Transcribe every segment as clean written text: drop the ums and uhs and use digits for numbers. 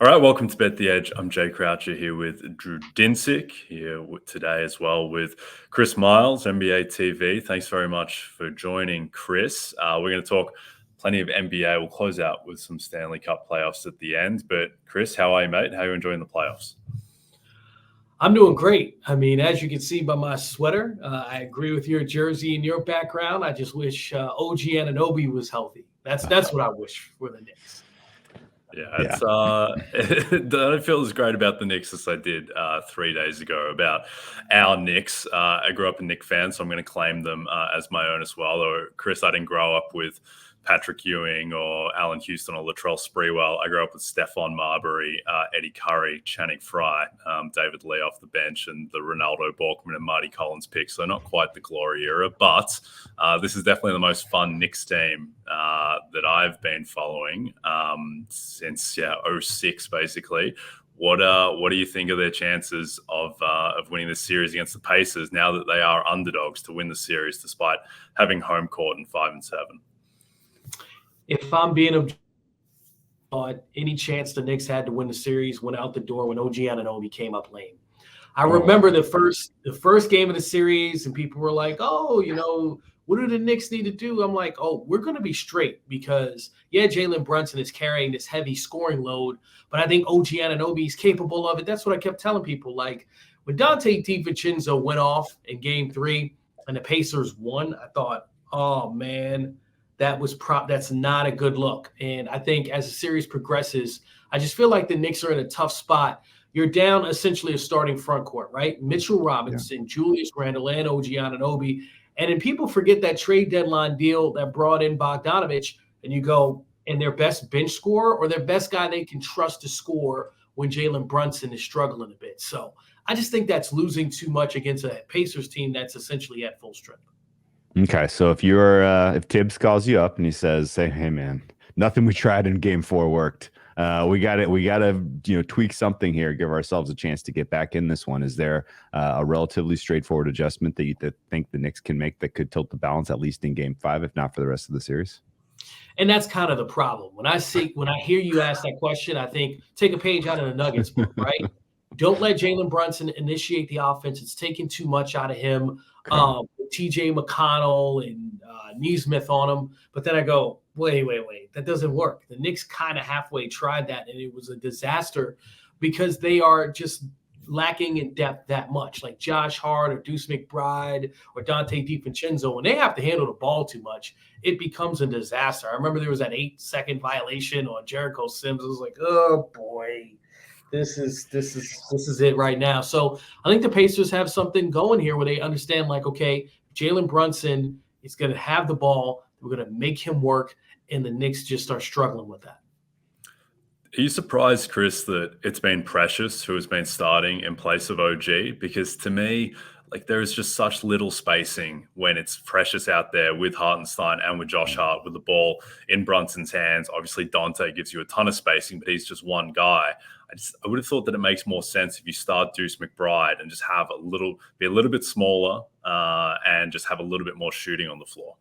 All right, welcome to Bet the Edge. I'm Jay Croucher here with Drew Dinsick, today as well with Chris Miles, NBA TV. Thanks very much for joining, Chris. We're going to talk plenty of NBA. We'll close out with some Stanley Cup playoffs at the end. But Chris, how are you, mate? How are you enjoying the playoffs? I'm doing great. I mean, as you can see by my sweater, I agree with your jersey and your background. I just wish OG Anunoby was healthy. That's what I wish for the Knicks. Yeah, I don't feel as great about the Knicks as I did 3 days ago about our Knicks. I grew up a Knicks fan, so I'm going to claim them as my own as well. Or Chris, I didn't grow up with Patrick Ewing or Allen Houston or Latrell Sprewell. I grew up with Stephon Marbury, Eddie Curry, Channing Frye, David Lee off the bench, and the Ronaldo, Borkman, and Marty Collins picks. So not quite the glory era, but this is definitely the most fun Knicks team that I've been following since 06 basically. What do you think of their chances of winning this series against the Pacers now that they are underdogs to win the series despite having home court in 5 and 7? If I'm being any chance the Knicks had to win the series went out the door when OG Anunoby came up lame. I remember the first game of the series, and people were like, "Oh, what do the Knicks need to do?" I'm like, "Oh, we're going to be straight because Jalen Brunson is carrying this heavy scoring load, but I think OG Anunoby is capable of it." That's what I kept telling people. Like when Dante DiVincenzo went off in Game 3 and the Pacers won, I thought, "Oh man." That's not a good look. And I think as the series progresses, I just feel like the Knicks are in a tough spot. You're down essentially a starting front court, right? Mitchell Robinson, Julius Randle, and OG Anunoby. And then people forget that trade deadline deal that brought in Bogdanovich, and you go, and their best bench scorer or their best guy they can trust to score when Jalen Brunson is struggling a bit. So I just think that's losing too much against a Pacers team that's essentially at full strength. Okay, so if Tibbs calls you up and he says, "Say, hey man, nothing we tried in Game 4 worked. We got to tweak something here, give ourselves a chance to get back in this one." Is there a relatively straightforward adjustment that you think the Knicks can make that could tilt the balance at least in Game 5, if not for the rest of the series? And that's kind of the problem. When I hear you ask that question, I think take a page out of the Nuggets book, right? Don't let Jalen Brunson initiate the offense. It's taking too much out of him. TJ McConnell and Smyth on him. But then I go, wait. That doesn't work. The Knicks kind of halfway tried that, and it was a disaster because they are just lacking in depth that much. Like Josh Hart or Deuce McBride or Dante DiVincenzo, when they have to handle the ball too much, it becomes a disaster. I remember there was that 8-second violation on Jericho Sims. I was like, oh, boy. This is it right now. So I think the Pacers have something going here where they understand, like, okay, Jalen Brunson is going to have the ball. We're going to make him work, and the Knicks just are struggling with that. Are you surprised, Chris, that it's been Precious who has been starting in place of OG? Because to me, like there is just such little spacing when it's Precious out there with Hartenstein and with Josh Hart with the ball in Brunson's hands. Obviously, Dante gives you a ton of spacing, but he's just one guy. I would have thought that it makes more sense if you start Deuce McBride and just have be a little bit smaller and just have a little bit more shooting on the floor.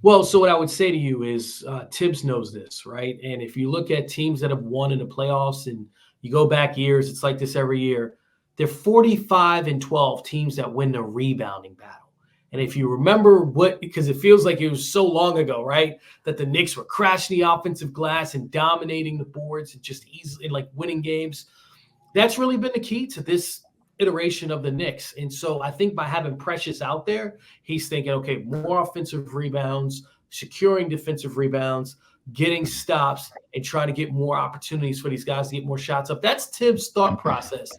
Well, so what I would say to you is Tibbs knows this, right? And if you look at teams that have won in the playoffs and you go back years, it's like this every year. They're 45-12 teams that win the rebounding battle. And if you remember because it feels like it was so long ago, right, that the Knicks were crashing the offensive glass and dominating the boards and just easily like winning games. That's really been the key to this iteration of the Knicks. And so I think by having Precious out there, he's thinking, okay, more offensive rebounds, securing defensive rebounds, getting stops, and trying to get more opportunities for these guys to get more shots up. That's Tibbs' thought process.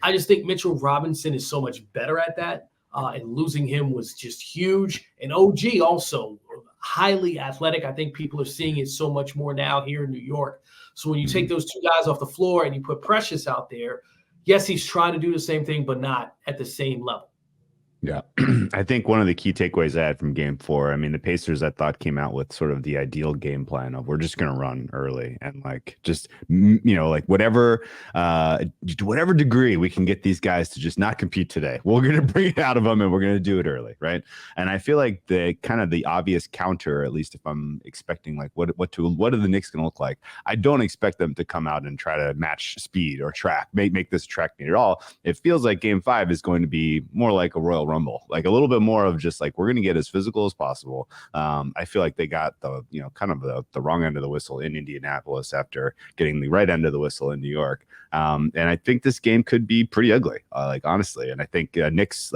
I just think Mitchell Robinson is so much better at that. And losing him was just huge. And OG also highly athletic. I think people are seeing it so much more now here in New York. So when you take those two guys off the floor and you put Precious out there, yes, he's trying to do the same thing, but not at the same level. Yeah. I think one of the key takeaways I had from game 4, I mean, the Pacers, I thought, came out with sort of the ideal game plan of we're just going to run early and like just, like whatever degree we can get these guys to just not compete today, we're going to bring it out of them and we're going to do it early. Right. And I feel like the kind of the obvious counter, at least if I'm expecting like what are the Knicks going to look like? I don't expect them to come out and try to match speed or track, make this track meet at all. It feels like game 5 is going to be more like a Royal Rumble, like a little bit more of just like we're going to get as physical as possible. I feel like they got the kind of the wrong end of the whistle in Indianapolis after getting the right end of the whistle in New York, and I think this game could be pretty ugly, like honestly. And I think Knicks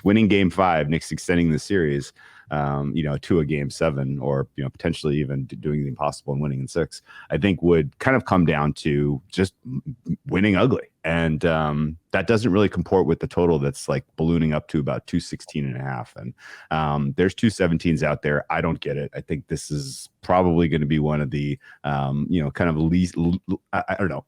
winning game 5, Knicks extending the series, to a game 7, or potentially even doing the impossible and winning in 6, I think would kind of come down to just winning ugly. And that doesn't really comport with the total that's like ballooning up to about 216.5. And there's 217s out there. I don't get it. I think this is probably going to be one of the, kind of least, I don't know,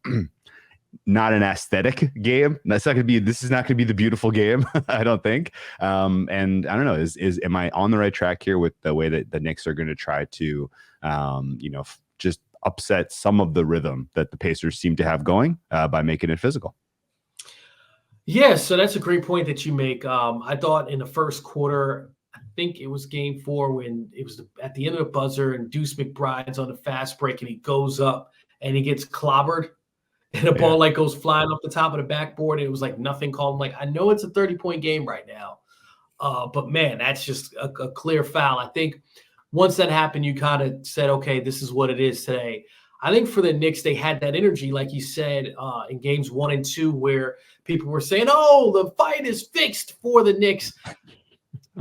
not an aesthetic game. This is not going to be the beautiful game, I don't think. And I don't know, am I on the right track here with the way that the Knicks are going to try to, just upset some of the rhythm that the Pacers seem to have going by making it physical? Yeah, so that's a great point that you make. I thought in the first quarter, I think it was game 4 when it was at the end of the buzzer and Deuce McBride's on the fast break and he goes up and he gets clobbered. And the ball like goes flying off the top of the backboard. And it was like nothing called. I'm like, I know it's a 30-point game right now. But man, that's just a clear foul. I think once that happened, you kind of said, okay, this is what it is today. I think for the Knicks, they had that energy, like you said, in games 1 and 2, where people were saying, oh, the fight is fixed for the Knicks.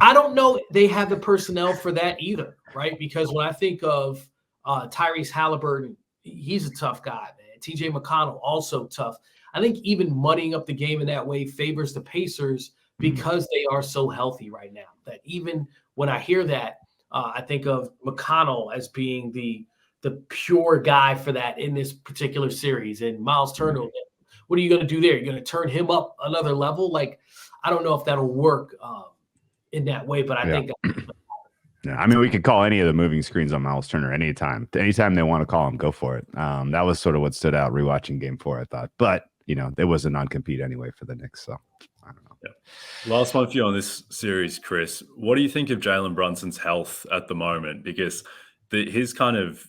I don't know they have the personnel for that either, right? Because when I think of Tyrese Halliburton, he's a tough guy, man. TJ McConnell, also tough. I think even muddying up the game in that way favors the Pacers because they are so healthy right now. That even when I hear that, I think of McConnell as being the pure guy for that in this particular series. And Miles Turner, what are you going to do there? You're going to turn him up another level? Like, I don't know if that'll work in that way, but I think yeah, I mean, we could call any of the moving screens on Miles Turner anytime. Anytime they want to call him, go for it. That was sort of what stood out rewatching game 4, I thought. But, there was a non-compete anyway for the Knicks, so I don't know. Yeah. Last one for you on this series, Chris. What do you think of Jalen Brunson's health at the moment? Because his kind of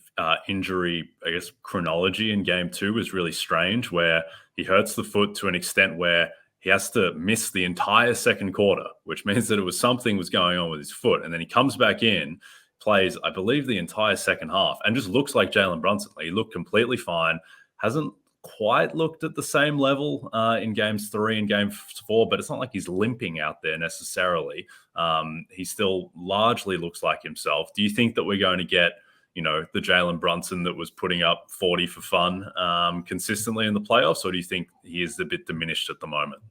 injury, I guess, chronology in game 2 was really strange, where he hurts the foot to an extent where he has to miss the entire second quarter, which means that something was going on with his foot. And then he comes back in, plays, I believe, the entire second half, and just looks like Jalen Brunson. Like, he looked completely fine. Hasn't quite looked at the same level in games 3 and game 4, but it's not like he's limping out there necessarily. He still largely looks like himself. Do you think that we're going to get the Jalen Brunson that was putting up 40 for fun consistently in the playoffs, or do you think he is a bit diminished at the moment?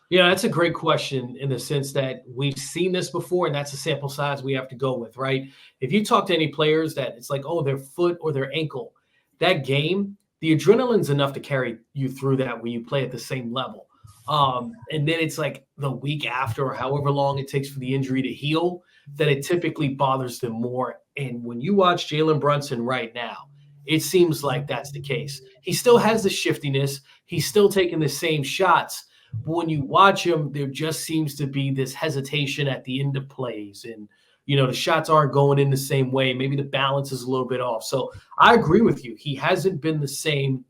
Yeah, that's a great question in the sense that we've seen this before, and that's a sample size we have to go with, right? If you talk to any players that it's like, oh, their foot or their ankle, that game, the adrenaline's enough to carry you through that when you play at the same level. And then it's like the week after or however long it takes for the injury to heal, that it typically bothers them more. And when you watch Jalen Brunson right now, it seems like that's the case. He still has the shiftiness. He's still taking the same shots. But when you watch him, there just seems to be this hesitation at the end of plays. And, the shots aren't going in the same way. Maybe the balance is a little bit off. So I agree with you. He hasn't been the same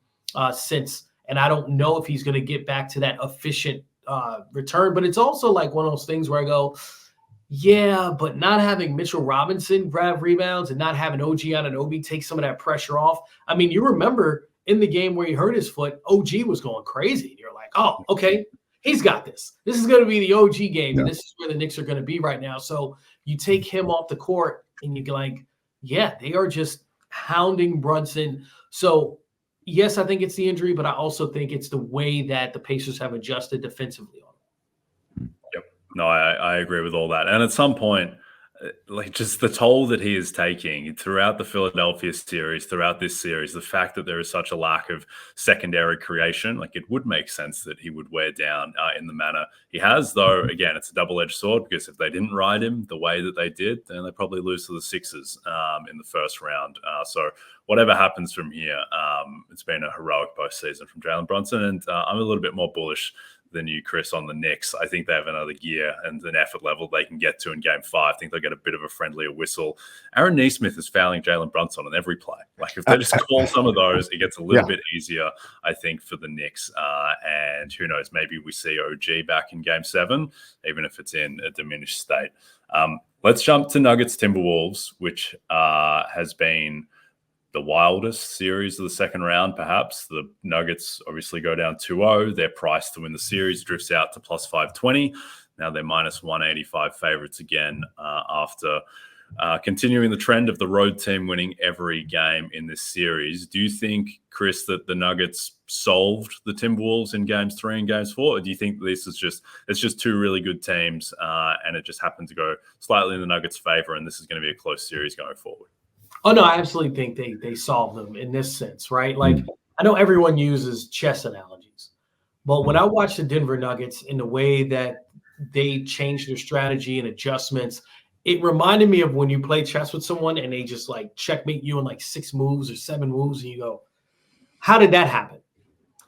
since. And I don't know if he's going to get back to that efficient return. But it's also like one of those things where I go, yeah, but not having Mitchell Robinson grab rebounds and not having OG Anunoby take some of that pressure off. I mean, you remember in the game where he hurt his foot, OG was going crazy. You're like, oh, okay, he's got this. This is going to be the OG game, and this is where the Knicks are going to be right now. So you take him off the court, and you're like, yeah, they are just hounding Brunson. So, yes, I think it's the injury, but I also think it's the way that the Pacers have adjusted defensively on him. Yep. No, I agree with all that. And at some point, like just the toll that he is taking throughout the Philadelphia series, throughout this series, the fact that there is such a lack of secondary creation, like it would make sense that he would wear down in the manner he has. Though, again, it's a double-edged sword because if they didn't ride him the way that they did, then they probably lose to the Sixers in the first round. So whatever happens from here, it's been a heroic postseason from Jalen Brunson, and I'm a little bit more bullish than you, Chris, on the Knicks. I think they have another gear and an effort level they can get to in Game 5. I think they'll get a bit of a friendlier whistle. Aaron Nesmith is fouling Jalen Brunson on every play. Like if they just call some of those, it gets a little bit easier, I think, for the Knicks. And who knows, maybe we see OG back in Game 7, even if it's in a diminished state. Let's jump to Nuggets Timberwolves, which has been the wildest series of the second round, perhaps. The Nuggets obviously go down 2-0. Their price to win the series drifts out to plus 520. Now they're minus 185 favorites again after continuing the trend of the road team winning every game in this series. Do you think, Chris, that the Nuggets solved the Timberwolves in Games 3 and Games 4? Or do you think this is just two really good teams and it just happened to go slightly in the Nuggets' favor and this is going to be a close series going forward? Oh, no, I absolutely think they solved them in this sense, right? Like, I know everyone uses chess analogies, but when I watch the Denver Nuggets in the way that they changed their strategy and adjustments, it reminded me of when you play chess with someone and they just like checkmate you in like 6 moves or 7 moves, and you go, how did that happen?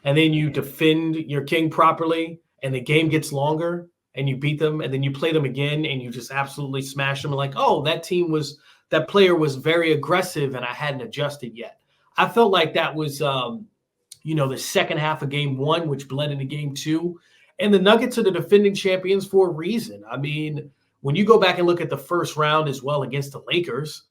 And then you defend your king properly and the game gets longer and you beat them, and then you play them again and you just absolutely smash them. And like, oh, that player was very aggressive and I hadn't adjusted yet. I felt like that was, the second half of Game 1, which bled into Game 2. And the Nuggets are the defending champions for a reason. I mean, when you go back and look at the first round as well against the Lakers,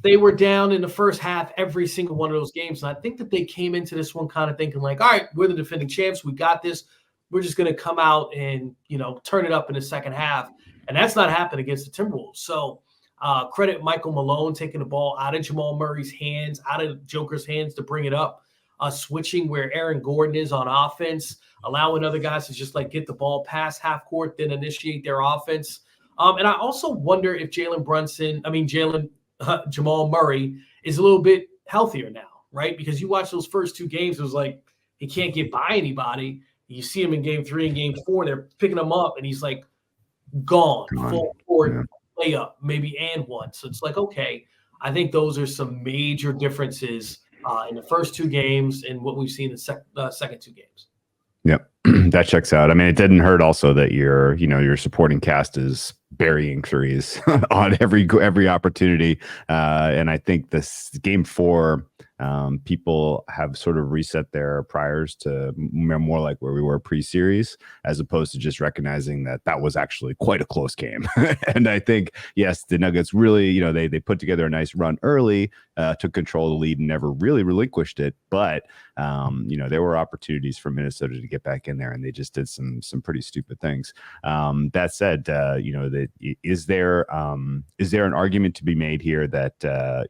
they were down in the first half every single one of those games. And I think that they came into this one kind of thinking like, all right, we're the defending champs. We got this. We're just going to come out and, turn it up in the second half. And that's not happened against the Timberwolves. So, credit Michael Malone taking the ball out of Jamal Murray's hands, out of Joker's hands to bring it up, switching where Aaron Gordon is on offense, allowing other guys to just like get the ball past half court, then initiate their offense. And I also wonder if Jamal Murray is a little bit healthier now, right? Because you watch those first 2 games, it was like he can't get by anybody. You see him in Game 3 and Game 4, they're picking him up, and he's like gone. Full court. Play up, maybe and one. So it's like, okay, I think those are some major differences in the first 2 games and what we've seen in the second 2 games. Yep, that checks out. I mean, it didn't hurt also that your supporting cast is burying threes on every opportunity. And I think this Game 4, people have sort of reset their priors to more like where we were pre-series, as opposed to just recognizing that was actually quite a close game. And I think, yes, the Nuggets really, they put together a nice run early, took control of the lead and never really relinquished it. But, there were opportunities for Minnesota to get back in there, and they just did some pretty stupid things. That said, is there an argument to be made here that,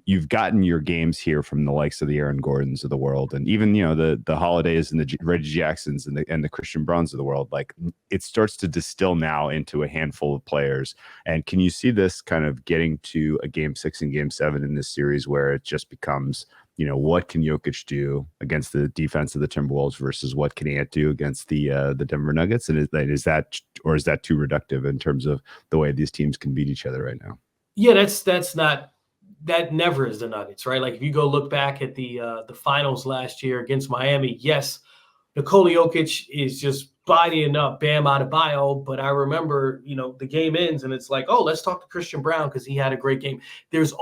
you've gotten your games here from the likes of the Aaron Gordons of the world, and even the Holidays and the Reggie Jacksons and the Christian Brauns of the world. Like, it starts to distill now into a handful of players. And can you see this kind of getting to a Game 6 and Game 7 in this series where it just becomes, what can Jokic do against the defense of the Timberwolves versus what can Ant do against the Denver Nuggets? And is that too reductive in terms of the way these teams can beat each other right now? Yeah, that never is the Nuggets, right? Like if you go look back at the finals last year against Miami, yes, Nikola Jokic is just bodying up Bam Adebayo, but I remember, the game ends and it's like, oh, let's talk to Christian Braun because he had a great game. There's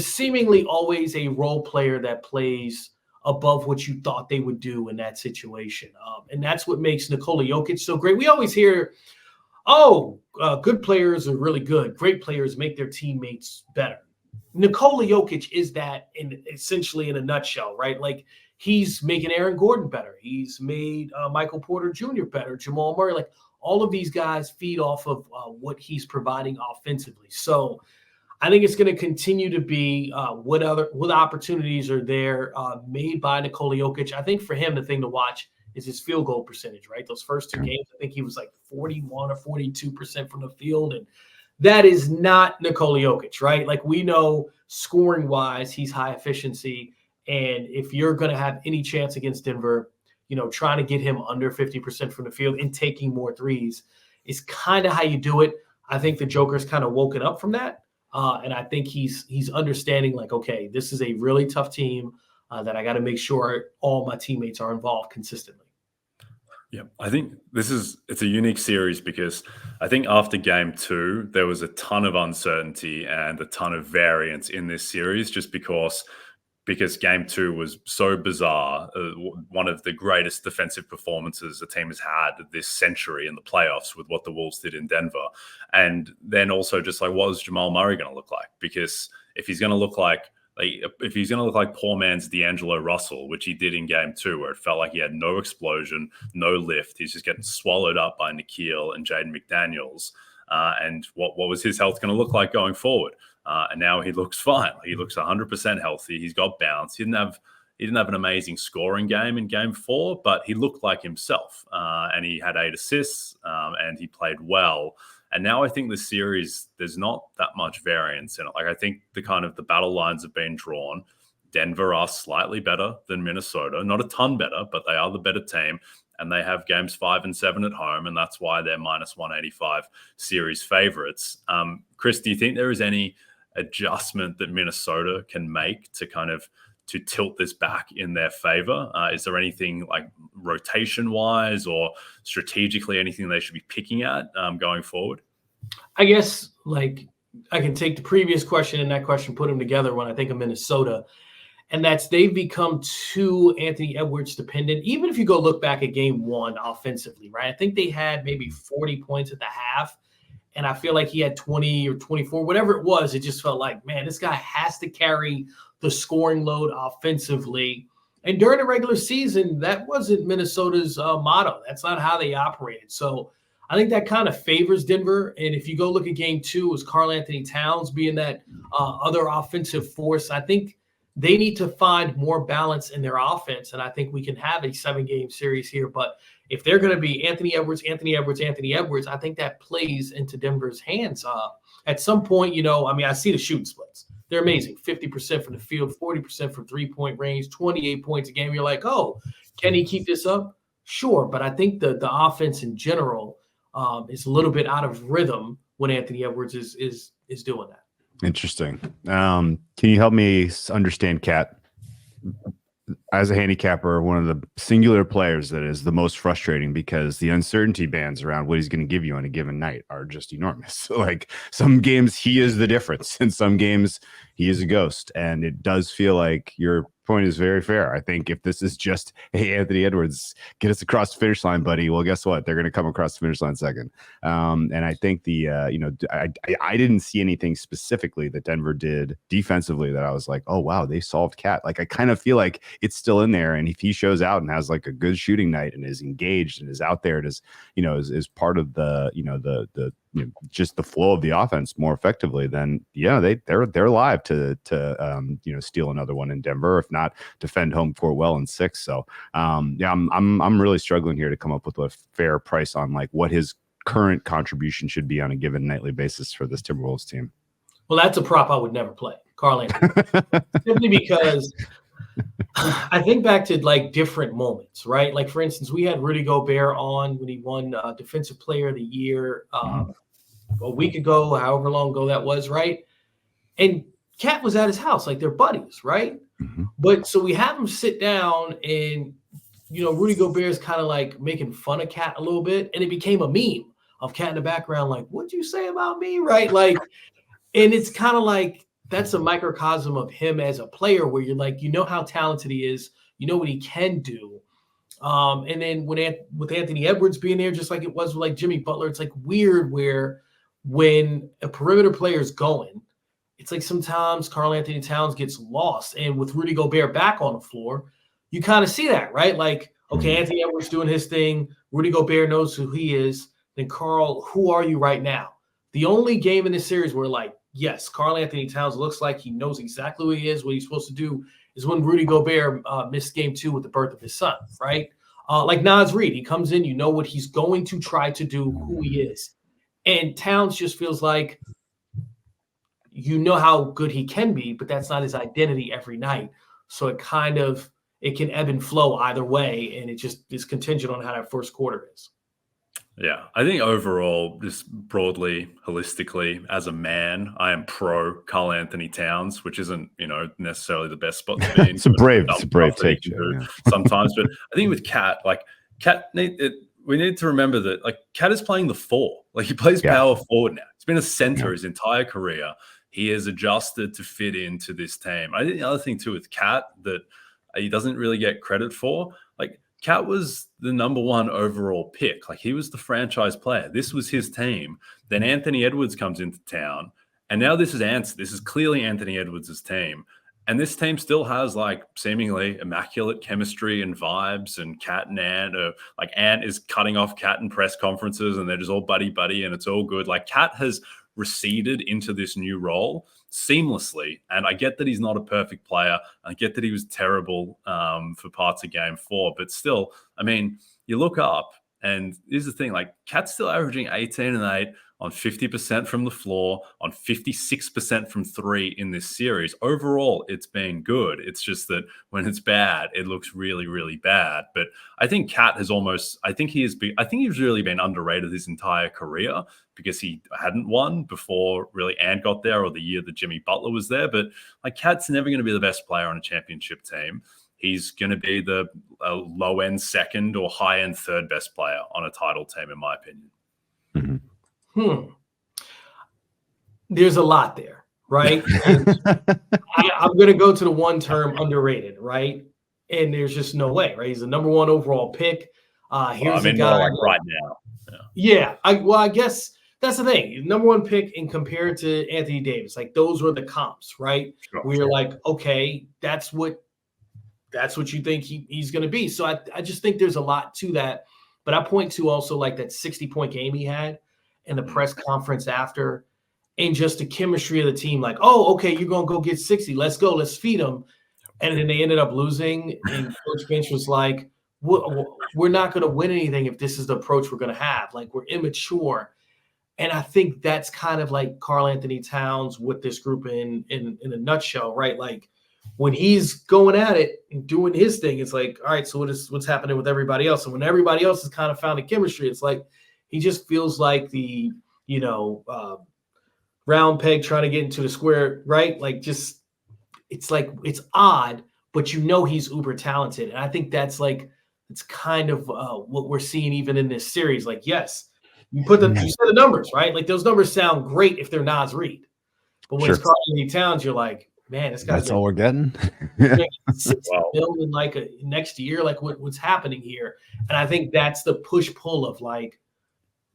seemingly always a role player that plays above what you thought they would do in that situation. And that's what makes Nikola Jokic so great. We always hear, good players are really good. Great players make their teammates better. Nikola Jokic is that essentially in a nutshell, right? Like he's making Aaron Gordon better. He's made Michael Porter Jr. better, Jamal Murray. Like all of these guys feed off of what he's providing offensively. So I think it's going to continue to be what opportunities are there made by Nikola Jokic. I think for him, the thing to watch is his field goal percentage, right? Those first 2 games, I think he was like 41 or 42% from the field. And that is not Nikola Jokic, right? Like, we know scoring wise, he's high efficiency. And if you're going to have any chance against Denver, trying to get him under 50% from the field and taking more threes is kind of how you do it. I think the Joker's kind of woken up from that. And I think he's understanding, like, okay, this is a really tough team that I got to make sure all my teammates are involved consistently. Yeah, I think it's a unique series because I think after game 2, there was a ton of uncertainty and a ton of variance in this series just because game 2 was so bizarre. One of the greatest defensive performances a team has had this century in the playoffs with what the Wolves did in Denver. And then also just like, what is Jamal Murray going to look like? Because if he's going to look like poor man's D'Angelo Russell, which he did in game 2, where it felt like he had no explosion, no lift. He's just getting swallowed up by Nikhil and Jaden McDaniels. And what was his health going to look like going forward? And now he looks fine. He looks 100% healthy. He's got bounce. He didn't have an amazing scoring game in game 4, but he looked like himself. And he had 8 assists and he played well. And now I think the series, there's not that much variance in it. Like, I think the battle lines have been drawn. Denver are slightly better than Minnesota, not a ton better, but they are the better team. And they have games 5 and 7 at home. And that's why they're minus 185 series favorites. Chris, do you think there is any adjustment that Minnesota can make to tilt this back in their favor? Is there anything like rotation-wise or strategically anything they should be picking at going forward? I guess, like, I can take the previous question and that question, put them together when I think of Minnesota. And that's they've become too Anthony Edwards dependent. Even if you go look back at game 1 offensively, right? I think they had maybe 40 points at the half. And I feel like he had 20 or 24, whatever it was. It just felt like, man, this guy has to carry the scoring load offensively. And during the regular season, that wasn't Minnesota's motto. That's not how they operated. So I think that kind of favors Denver. And if you go look at game 2, it was Karl-Anthony Towns being that other offensive force. I think they need to find more balance in their offense. And I think we can have a 7-game series here. But if they're going to be Anthony Edwards, I think that plays into Denver's hands. At some point, I see the shooting splits. They're amazing. 50% from the field, 40% from 3-point range, 28 points a game. You're like, oh, can he keep this up? Sure. But I think the offense in general is a little bit out of rhythm when Anthony Edwards is doing that. Interesting. Can you help me understand, Kat? As a handicapper, one of the singular players that is the most frustrating because the uncertainty bands around what he's going to give you on a given night are just enormous. So, like, some games he is the difference, and some games he is a ghost. And it does feel like your point is very fair. I think if this is just, hey, Anthony Edwards, get us across the finish line, buddy. Well, guess what? They're going to come across the finish line second. And I think I didn't see anything specifically that Denver did defensively that I was like, oh, wow, they solved Cat. Like, I kind of feel like it's still in there. And if he shows out and has like a good shooting night and is engaged and is out there and is part of the just the flow of the offense more effectively, then they're live to steal another one in Denver, if not defend home court well in 6. So I'm really struggling here to come up with a fair price on like what his current contribution should be on a given nightly basis for this Timberwolves team. Well, that's a prop I would never play, Karl-Anthony, simply because I think back to like different moments, right? Like, for instance, we had Rudy Gobert on when he won Defensive Player of the Year a week ago, however long ago that was, right? And Cat was at his house, like they're buddies, right? Mm-hmm. But so we have him sit down and, Rudy Gobert is kind of like making fun of Cat a little bit. And it became a meme of Cat in the background, like, what'd you say about me, right? Like, and it's kind of like, that's a microcosm of him as a player where you're like, how talented he is, what he can do. And then with Anthony Edwards being there, just like it was with like Jimmy Butler, it's like weird where when a perimeter player is going, it's like sometimes Karl-Anthony Towns gets lost. And with Rudy Gobert back on the floor, you kind of see that, right? Like, okay, Anthony Edwards doing his thing. Rudy Gobert knows who he is. Then Karl, who are you right now? The only game in this series where like, yes, Karl-Anthony Towns looks like he knows exactly who he is, what he's supposed to do, is when Rudy Gobert missed game 2 with the birth of his son, right? Like Naz Reid, he comes in, you know what he's going to try to do, who he is. And Towns just feels like you know how good he can be, but that's not his identity every night. So it can ebb and flow either way, and it just is contingent on how that first quarter is. Yeah, I think overall, just broadly, holistically, as a man, I am pro Karl Anthony Towns, which isn't, necessarily the best spot to be in. It's a brave take, sometimes. But I think with Cat, we need to remember that, Cat is playing the 4. Like, he plays power forward now. He's been a center his entire career. He has adjusted to fit into this team. I think the other thing too with Cat that he doesn't really get credit for, Cat was the number 1 overall pick. He was the franchise player. This was his team. Then Anthony Edwards comes into town, and now this is clearly Anthony Edwards' team. And this team still has seemingly immaculate chemistry and vibes, and Cat and Ant Ant is cutting off Cat in press conferences, and they're just all buddy, and it's all good. Cat has receded into this new role seamlessly. And I get that he's not a perfect player. I get that he was terrible for parts of game 4, but still, you look up and here's the thing, Cat's still averaging 18 and 8 on 50% from the floor, on 56% from 3 in this series. Overall, it's been good. It's just that when it's bad, it looks really, really bad. But I think Cat has he's really been underrated his entire career because he hadn't won before really Ant got there or the year that Jimmy Butler was there. But Cat's never going to be the best player on a championship team. He's going to be the low-end second or high-end third best player on a title team, in my opinion. Mm-hmm. There's a lot there, right? I'm going to go to the one term underrated, right? And there's just no way, right? He's the number 1 overall pick. Here's a guy right now. Yeah. I guess that's the thing. Number 1 pick and compared to Anthony Davis, those were the comps, right? Sure, Where you're okay, that's what you think he's going to be. So I just think there's a lot to that. But I point to also that 60-point game he had in the press conference after, and just the chemistry of the team. Oh, okay, you're going to go get 60. Let's go. Let's feed them. And then they ended up losing. And Coach Finch was like, we're not going to win anything if this is the approach we're going to have. We're immature. And I think that's kind of Karl Anthony Towns with this group in a nutshell, right? When he's going at it and doing his thing, it's all right, so what's happening with everybody else? And when everybody else has kind of found a chemistry, it's he just feels like the, round peg trying to get into the square, right? It's odd, but he's uber talented. And I think that's it's kind of what we're seeing even in this series. Yes, you said the numbers, right? Those numbers sound great if they're Naz Reid. But when it's Karl Anthony Towns, you're man, this guy's that's all we're getting. $6 million next year. What's happening here? And I think that's the push-pull of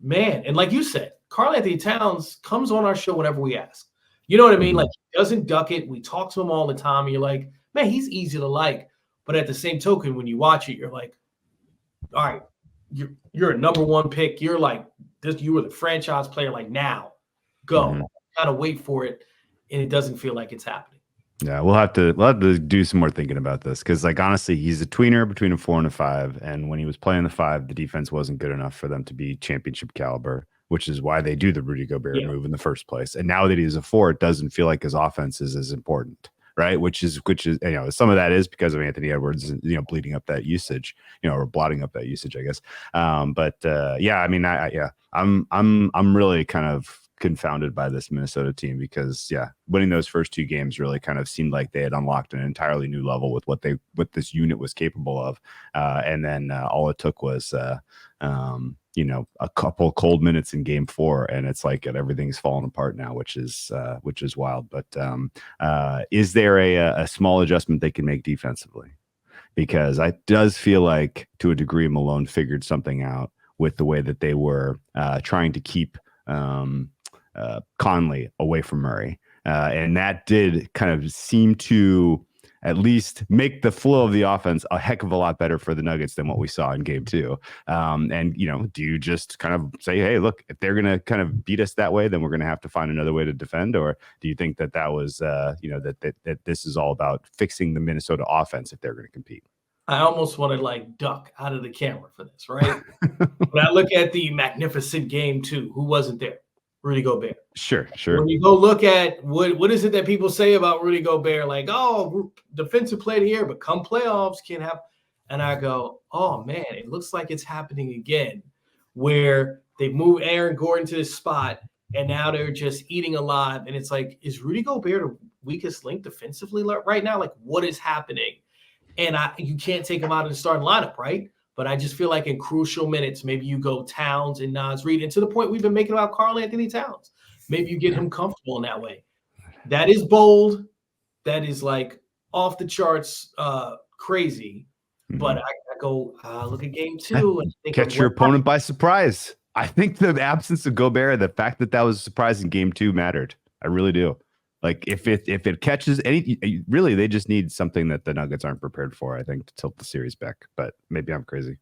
man. And like you said, Karl Anthony Towns comes on our show whenever we ask. You know what I mean? He doesn't duck it. We talk to him all the time. And you're man, he's easy to like. But at the same token, when you watch it, you're all right, you're a number 1 pick. You're this. You were the franchise player. Now, go. Kind of wait for it, and it doesn't feel like it's happening. Yeah, we'll have to do some more thinking about this because, honestly, he's a tweener between a 4 and a 5. And when he was playing the 5, the defense wasn't good enough for them to be championship caliber, which is why they do the Rudy Gobert move in the first place. And now that he's a 4, it doesn't feel like his offense is as important, right? Which is some of that is because of Anthony Edwards, bleeding up that usage, or blotting up that usage, I guess. I'm really kind of confounded by this Minnesota team because winning those first 2 games really kind of seemed like they had unlocked an entirely new level with what this unit was capable of, and then all it took was a couple cold minutes in game 4, and it's everything's falling apart now, which is wild. But is there a small adjustment they can make defensively? Because it does feel like to a degree Malone figured something out with the way that they were trying to keep Conley away from Murray. And that did kind of seem to at least make the flow of the offense a heck of a lot better for the Nuggets than what we saw in game 2. Do you just kind of say, hey, look, if they're going to kind of beat us that way, then we're going to have to find another way to defend? Or do you think that was, that this is all about fixing the Minnesota offense if they're going to compete? I almost want to like duck out of the camera for this, right? When I look at the magnificent game 2, who wasn't there? Rudy Gobert. Sure. When you go look at what is it that people say about Rudy Gobert, like, oh, defensive player of the year, but come playoffs can't have. And I go, oh man, it looks like it's happening again, where they move Aaron Gordon to this spot, and now they're just eating alive. And it's like, is Rudy Gobert the weakest link defensively right now? Like, what is happening? And you can't take him out of the starting lineup, right? But I just feel like in crucial minutes, maybe you go Towns and Naz Reid. And to the point we've been making about Karl Anthony Towns. Maybe you get him comfortable in that way. That is bold. That is like off the charts crazy. But I go look at game 2 and think catch your opponent by surprise. I think the absence of Gobert, the fact that was a surprise in game 2 mattered. I really do. Like if it catches any, really, they just need something that the Nuggets aren't prepared for, I think, to tilt the series back. But maybe I'm crazy.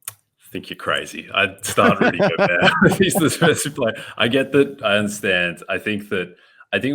I think you're crazy. I'd start Rudy Gobert. He's the best player. I get that. I understand. I think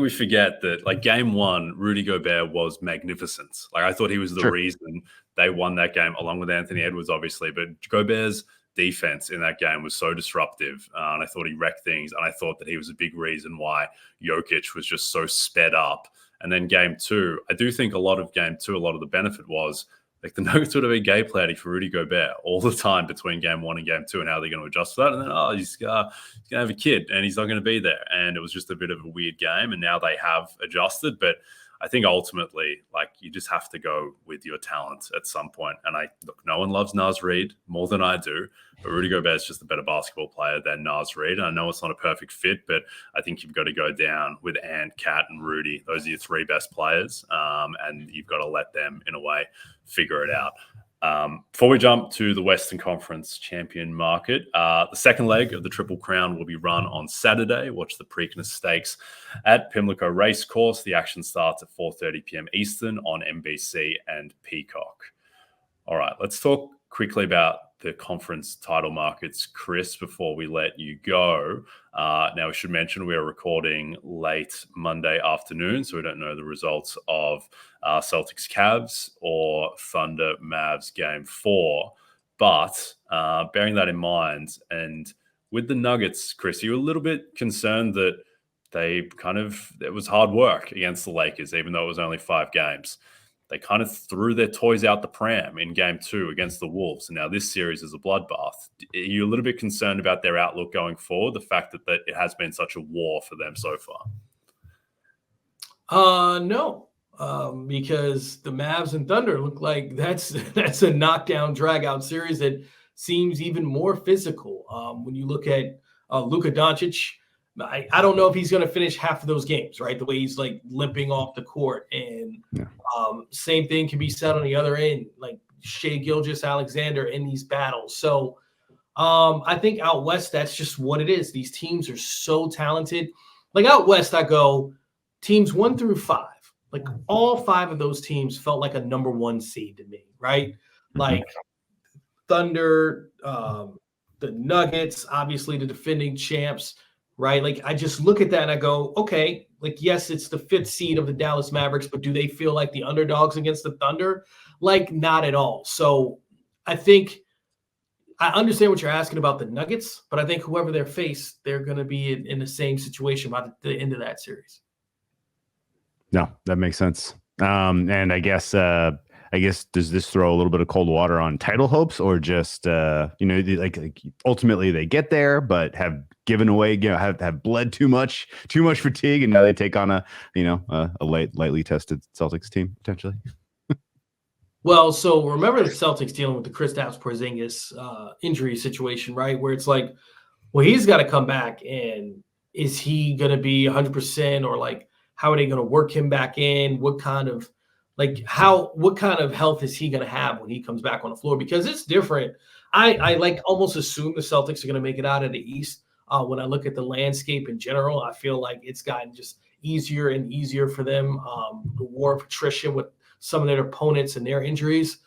we forget that, like, game 1, Rudy Gobert was magnificent. Like, I thought he was the reason they won that game, along with Anthony Edwards, obviously. But Gobert's defense in that game was so disruptive, and I thought he wrecked things, and I thought that he was a big reason why Jokic was just so sped up. And then game 2, I do think a lot of the benefit was, like, the Nuggets would have been game planning for Rudy Gobert all the time between game 1 and game 2 and how they're going to adjust to that. And then, he's going to have a kid and he's not going to be there. And it was just a bit of a weird game, and now they have adjusted. But I think ultimately, like, you just have to go with your talent at some point. And no one loves Naz Reid more than I do, but Rudy Gobert is just a better basketball player than Naz Reid. I know it's not a perfect fit, but I think you've got to go down with Ant, Cat, and Rudy. Those are your 3 best players, and you've got to let them, in a way, figure it out. Before we jump to the Western Conference champion market, the second leg of the Triple Crown will be run on Saturday. Watch the Preakness Stakes at Pimlico Racecourse. The action starts at 4:30 p.m. Eastern on NBC and Peacock. All right, let's talk quickly about the conference title markets, Chris, before we let you go. Now, we should mention we are recording late Monday afternoon, so we don't know the results of Celtics Cavs or Thunder Mavs game 4. But bearing that in mind, and with the Nuggets, Chris, you were a little bit concerned that it was hard work against the Lakers, even though it was only 5 games. They kind of threw their toys out the pram in game 2 against the Wolves. And now this series is a bloodbath. Are you a little bit concerned about their outlook going forward, the fact that it has been such a war for them so far? No, because the Mavs and Thunder look like that's a knockdown, drag-out series that seems even more physical. When you look at Luka Doncic, I don't know if he's going to finish half of those games, right? The way he's like limping off the court. And same thing can be said on the other end, like Shai Gilgeous-Alexander in these battles. So I think out West, that's just what it is. These teams are so talented. Like out West, I go teams 1 through 5. Like all 5 of those teams felt like a number 1 seed to me, right? Like Thunder, the Nuggets, obviously the defending champs, right? Like I just look at that and I go, okay, like, yes, it's the 5th seed of the Dallas Mavericks, but do they feel like the underdogs against the Thunder? Like not at all. So I think I understand what you're asking about the Nuggets, but I think whoever they face, they're going to be in the same situation by the end of that series. No, that makes sense. And I guess does this throw a little bit of cold water on title hopes, or just like ultimately they get there, but have given away, have bled too much fatigue, and now they take on a lightly tested Celtics team potentially. Well, so remember the Celtics dealing with the Kristaps Porzingis injury situation, right? Where it's like, well, he's got to come back, and is he going to be 100%, or like how are they going to work him back in? What kind of health is he going to have when he comes back on the floor? Because it's different. I like almost assume the Celtics are going to make it out of the East. When I look at the landscape in general, I feel like it's gotten just easier and easier for them. The war of attrition with some of their opponents and their injuries.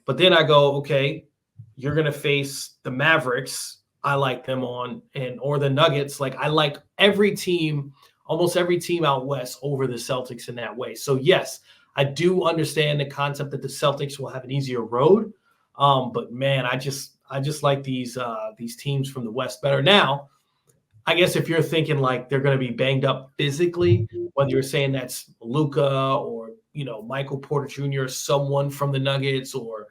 But then I go, okay, you're going to face the Mavericks. I like them or the Nuggets. Like I like almost every team out West over the Celtics in that way. So yes, I do understand the concept that the Celtics will have an easier road. But man, I just like these teams from the West better. Now, I guess if you're thinking like they're going to be banged up physically, whether you're saying that's Luka or Michael Porter Jr., someone from the Nuggets, or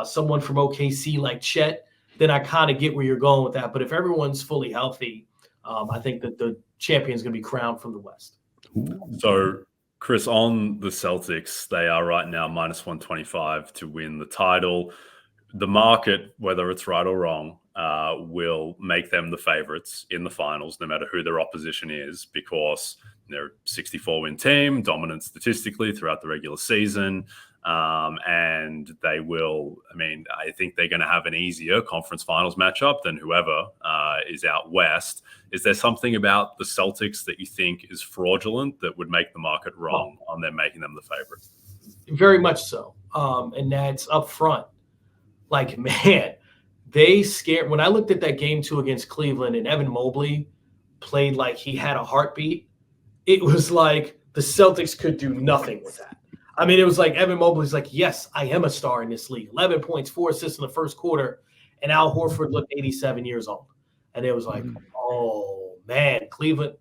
someone from OKC like Chet, then I kind of get where you're going with that. But if everyone's fully healthy, I think that the champion's going to be crowned from the West. So, Chris, on the Celtics, they are right now minus 125 to win the title. The market, whether it's right or wrong, will make them the favorites in the finals, no matter who their opposition is, because they're a 64-win team, dominant statistically throughout the regular season. And they will, I think they're going to have an easier conference finals matchup than whoever is out West. Is there something about the Celtics that you think is fraudulent that would make the market wrong on them making them the favorite? Very much so. And that's up front. Like, man, they scared. When I looked at that game 2 against Cleveland and Evan Mobley played like he had a heartbeat, it was like the Celtics could do nothing with that. It was like Evan Mobley's like, yes, I am a star in this league. 11 points, 4 assists in the first quarter, and Al Horford looked 87 years old. And it was like, oh, man, Cleveland,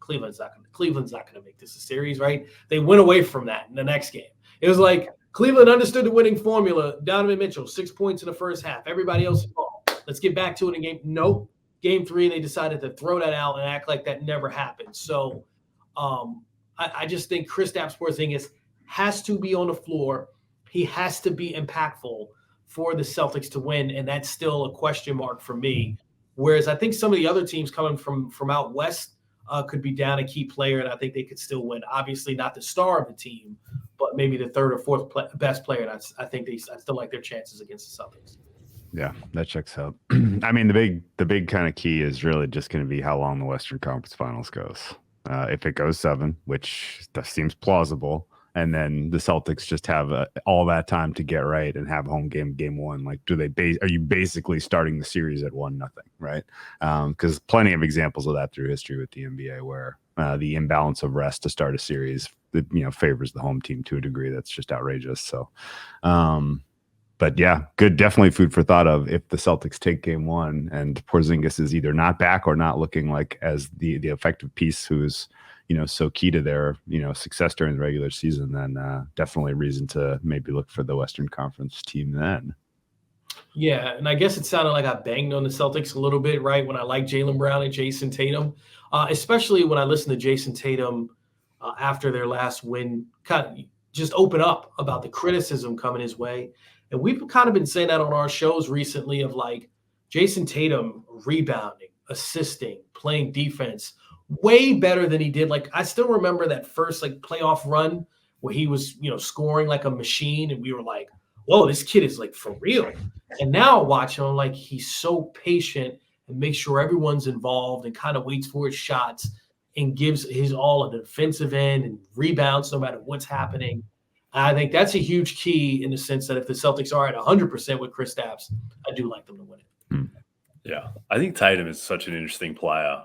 Cleveland's not going to make this a series, right? They went away from that in the next game. It was like Cleveland understood the winning formula. Donovan Mitchell, 6 points in the first half. Everybody else involved. Let's get back to it in game. Nope. Game 3, they decided to throw that out and act like that never happened. So I just think Kristaps Porzingis has to be on the floor. He has to be impactful for the Celtics to win, and that's still a question mark for me. Whereas I think some of the other teams coming from out West could be down a key player, and I think they could still win. Obviously not the star of the team, but maybe the third or fourth best player. And I still like their chances against the Celtics. Yeah, that checks out. The big kind of key is really just going to be how long the Western Conference Finals goes. If it goes 7, which seems plausible, and then the Celtics just have all that time to get right and have home game 1. Like, are you basically starting the series at 1-0, right? Because plenty of examples of that through history with the NBA, where the imbalance of rest to start a series, favors the home team to a degree that's just outrageous. So, but yeah, good, definitely food for thought of if the Celtics take game 1 and Porzingis is either not back or not looking like as the effective piece who's so key to their success during the regular season, then definitely a reason to maybe look for the Western Conference team then. Yeah, and I guess it sounded like I banged on the Celtics a little bit, right, when I like Jaylen Brown and Jason Tatum, especially when I listened to Jason Tatum after their last win, kind of just open up about the criticism coming his way. And we've kind of been saying that on our shows recently of like Jason Tatum rebounding, assisting, playing defense way better than he did. Like, I still remember that first playoff run where he was, scoring like a machine, and we were like, whoa, this kid is like for real. And now watching him, like, he's so patient and makes sure everyone's involved and kind of waits for his shots and gives his all at the defensive end and rebounds no matter what's happening. I think that's a huge key in the sense that if the Celtics are at 100% with Kristaps, I do like them to win it. Yeah, I think Tatum is such an interesting player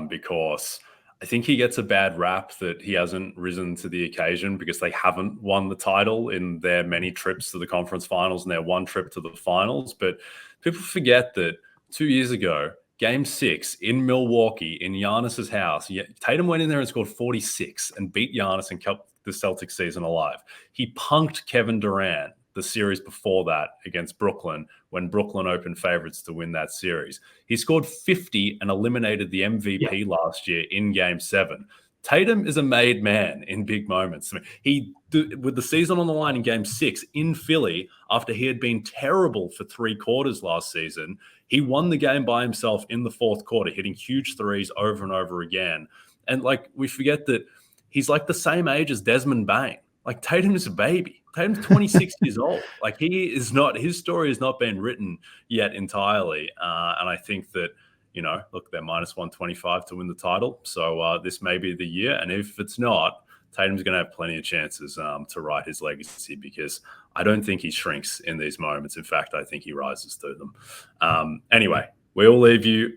because I think he gets a bad rap that he hasn't risen to the occasion because they haven't won the title in their many trips to the conference finals and their one trip to the finals. But people forget that 2 years ago, Game 6 in Milwaukee, in Giannis's house, Tatum went in there and scored 46 and beat Giannis and kept the Celtics season alive. He punked Kevin Durant the series before that against Brooklyn when Brooklyn opened favorites to win that series. He scored 50 and eliminated the MVP last year in Game 7. Tatum is a made man in big moments. With the season on the line in Game 6 in Philly, after he had been terrible for 3 quarters last season, he won the game by himself in the fourth quarter, hitting huge threes over and over again. And we forget that he's like the same age as Desmond Bain. Like, Tatum is a baby. Tatum's 26 years old. Like, his story has not been written yet entirely. And I think that, look, they're minus 125 to win the title. So this may be the year. And if it's not, Tatum's going to have plenty of chances to write his legacy because I don't think he shrinks in these moments. In fact, I think he rises to them. Anyway, we will leave you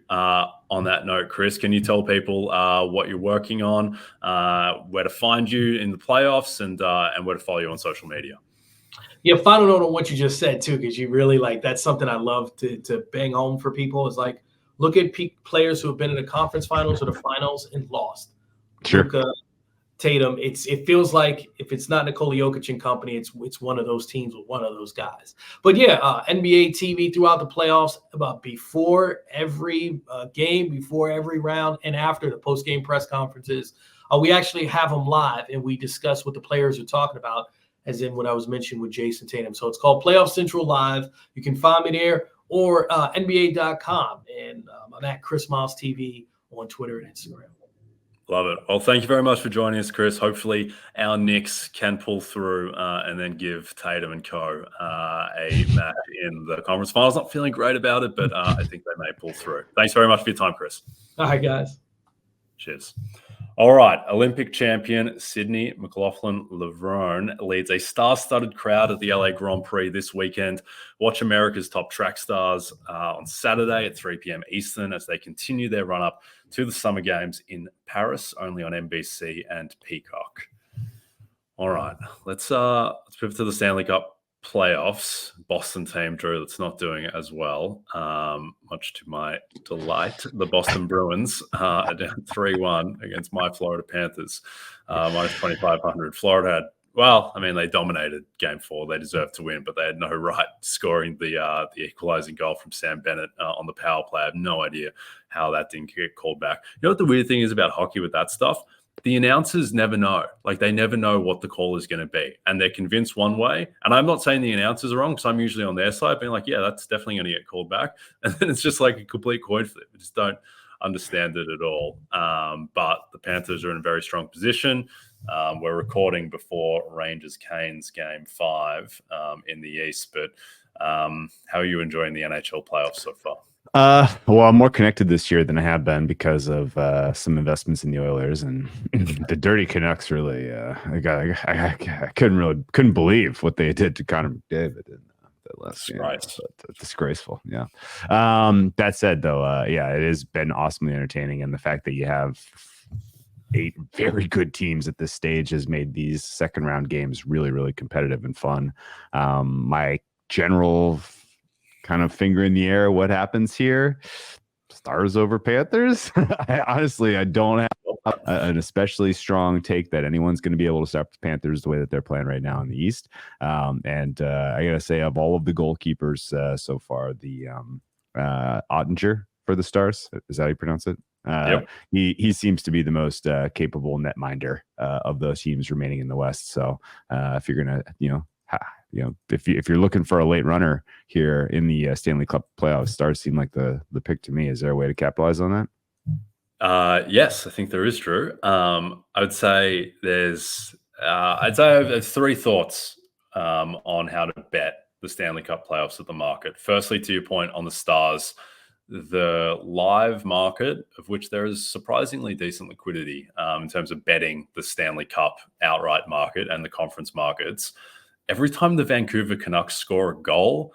on that note, Chris, can you tell people what you're working on, where to find you in the playoffs, and where to follow you on social media? Yeah, final note on what you just said too, because you really that's something I love to bang home for people is look at players who have been in the conference finals or the finals and lost. Sure. Luka, Tatum. It feels like if it's not Nikola Jokic and company, it's one of those teams with one of those guys. But yeah, NBA TV throughout the playoffs, before every game, before every round, and after the post-game press conferences, we actually have them live and we discuss what the players are talking about, as in what I was mentioning with Jason Tatum. So it's called Playoff Central Live. You can find me there or NBA.com. And I'm at Chris Miles TV on Twitter and Instagram. Love it. Well, thank you very much for joining us, Chris. Hopefully our Knicks can pull through and then give Tatum and co a match in the conference finals. Not feeling great about it, but I think they may pull through. Thanks very much for your time, Chris. All right, guys. Cheers. All right. Olympic champion Sydney McLaughlin-Levrone leads a star-studded crowd at the LA Grand Prix this weekend. Watch America's top track stars on Saturday at 3 p.m. Eastern as they continue their run-up to the Summer Games in Paris, only on NBC and Peacock. All right. Let's pivot to the Stanley Cup Playoffs. Boston team, Drew, that's not doing it as well, much to my delight. The Boston Bruins are down 3-1 against my Florida Panthers, minus 2,500. Florida had, they dominated Game 4. They deserved to win, but they had no right scoring the equalizing goal from Sam Bennett on the power play. I have no idea how that didn't get called back. You know what the weird thing is about hockey with that stuff? The announcers never know. They never know what the call is going to be. And they're convinced one way. And I'm not saying the announcers are wrong because I'm usually on their side being yeah, that's definitely going to get called back. And then it's just a complete coin flip. I just don't understand it at all. But the Panthers are in a very strong position. We're recording before Rangers-Canes Game 5 in the East. But how are you enjoying the NHL playoffs so far? Well, I'm more connected this year than I have been because of some investments in the Oilers and the dirty Canucks. Really, I couldn't believe what they did to Connor McDavid in that last game. Disgraceful. Yeah. That said, though, it has been awesomely entertaining, and the fact that you have 8 very good teams at this stage has made these second round games really, really competitive and fun. My general kind of finger in the air, what happens here? Stars over Panthers? I don't have an especially strong take that anyone's going to be able to stop the Panthers the way that they're playing right now in the East. And I got to say, of all of the goalkeepers so far, the Oettinger for the Stars, is that how you pronounce it? Yep. He seems to be the most capable netminder of those teams remaining in the West. So if you're going to, if you're looking for a late runner here in the Stanley Cup Playoffs, Stars seem like the pick to me. Is there a way to capitalize on that? Yes, I think there is, Drew. I would say I have 3 thoughts on how to bet the Stanley Cup Playoffs at the market. Firstly, to your point on the Stars, the live market, of which there is surprisingly decent liquidity in terms of betting the Stanley Cup outright market and the conference markets. Every time the Vancouver Canucks score a goal,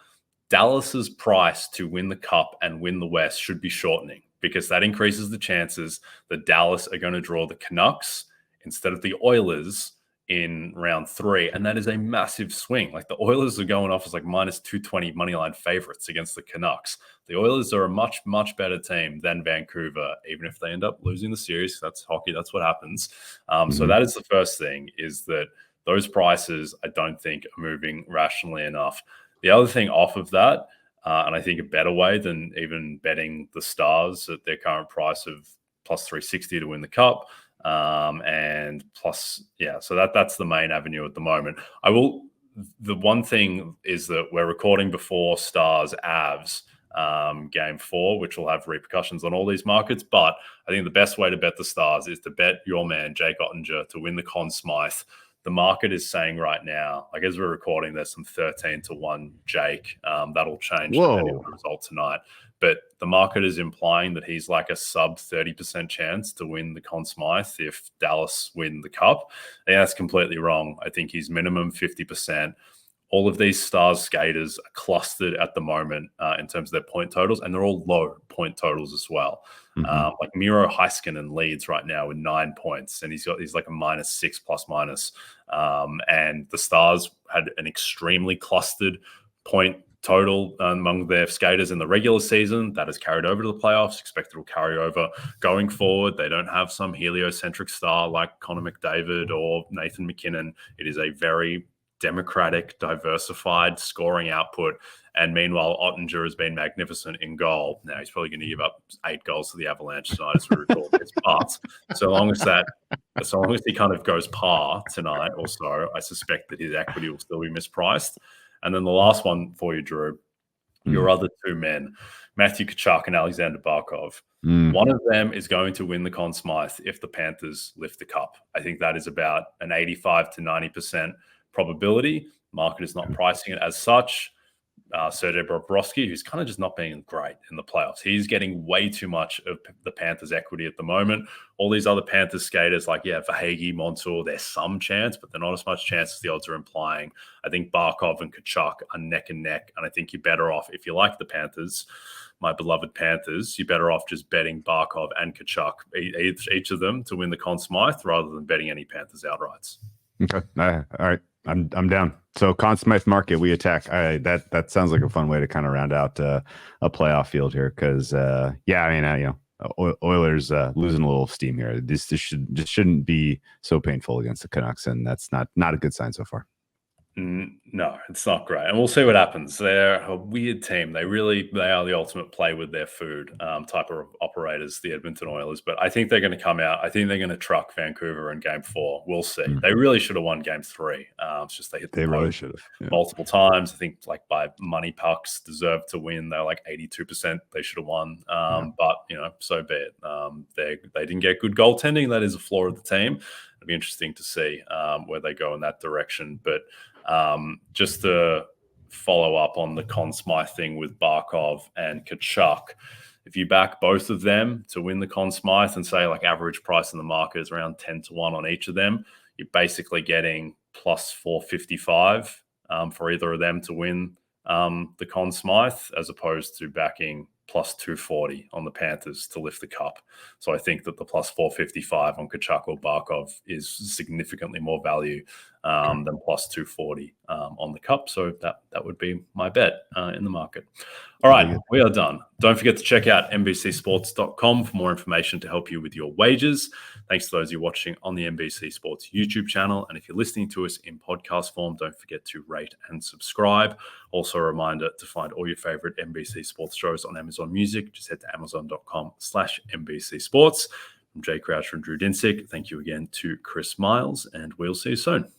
Dallas's price to win the Cup and win the West should be shortening, because that increases the chances that Dallas are going to draw the Canucks instead of the Oilers in round 3. And that is a massive swing. The Oilers are going off as minus 220 moneyline favorites against the Canucks. The Oilers are a much, much better team than Vancouver, even if they end up losing the series. That's hockey. That's what happens. So that is the first thing, is that those prices, I don't think, are moving rationally enough. The other thing off of that, and I think a better way than even betting the Stars at their current price of plus 360 to win the Cup, and plus, so that's the main avenue at the moment. The one thing is that we're recording before Stars-Avs Game 4, which will have repercussions on all these markets. But I think the best way to bet the Stars is to bet your man, Jake Oettinger, to win the Conn Smythe. The market is saying right now, as we're recording, there's some 13-1 Jake. That'll change depending on the result tonight. But the market is implying that he's a sub 30% chance to win the Conn Smythe if Dallas win the Cup. And that's completely wrong. I think he's minimum 50%. all of these Stars skaters are clustered at the moment in terms of their point totals, and they're all low point totals as well. Like Miro Heiskanen leads right now with 9 points, and he's like a -6 plus minus. And the Stars had an extremely clustered point total among their skaters in the regular season. That has carried over to the playoffs. Expected will carry over going forward. They don't have some heliocentric star like Connor McDavid or Nathan McKinnon. It is a very democratic, diversified scoring output. And meanwhile, Oettinger has been magnificent in goal. Now he's probably going to give up 8 goals to the Avalanche tonight as we record this. But so long as he kind of goes par tonight or so, I suspect that his equity will still be mispriced. And then the last one for you, Drew, your other two men, Matthew Tkachuk and Aleksander Barkov. One of them is going to win the Conn Smythe if the Panthers lift the cup. I think that is about an 85 to 90% probability. Market is not pricing it as such. Sergei Bobrovsky, who's kind of just not being great in the playoffs. He's getting way too much of the Panthers' equity at the moment. All these other Panthers skaters, like, Verhaeghe, Montour, there's some chance, but they're not as much chance as the odds are implying. I think Barkov and Tkachuk are neck and neck, and I think you're better off, if you like the Panthers, my beloved Panthers, you're better off just betting Barkov and Tkachuk, each of them, to win the Conn Smythe rather than betting any Panthers outrights. Okay. All right. I'm down. So Conn Smythe market, we attack. That sounds like a fun way to kind of round out a playoff field here. Because Oilers losing a little steam here. This shouldn't be so painful against the Canucks, and that's not a good sign so far. No, it's not great. And we'll see what happens. They're a weird team. They are the ultimate play with their food type of operators, the Edmonton Oilers. But I think they're going to come out. I think they're going to truck Vancouver in game 4. We'll see. They really should have won game 3. It's just they hit the really should have multiple times. I think like by money pucks deserved to win. They're like 82% they should have won. But, so be it. They didn't get good goaltending. That is a flaw of the team. It'll be interesting to see where they go in that direction. But just to follow up on the Conn Smythe thing with Barkov and Tkachuk, if you back both of them to win the Conn Smythe and say like average price in the market is around 10 to 1 on each of them, you're basically getting plus 455 for either of them to win the Conn Smythe, as opposed to backing plus 240 on the Panthers to lift the cup. So I think that the plus 455 on Tkachuk or Barkov is significantly more value than plus 240 on the cup. So that would be my bet in the market. All right, we are done. Don't forget to check out NBCsports.com for more information to help you with your wagers. Thanks to those of you watching on the NBC Sports YouTube channel. And if you're listening to us in podcast form, don't forget to rate and subscribe. Also a reminder to find all your favorite NBC Sports shows on Amazon Music. Just head to amazon.com/NBC Sports. From Jay Crouch and Drew Dinsick, thank you again to Chris Miles, and we'll see you soon.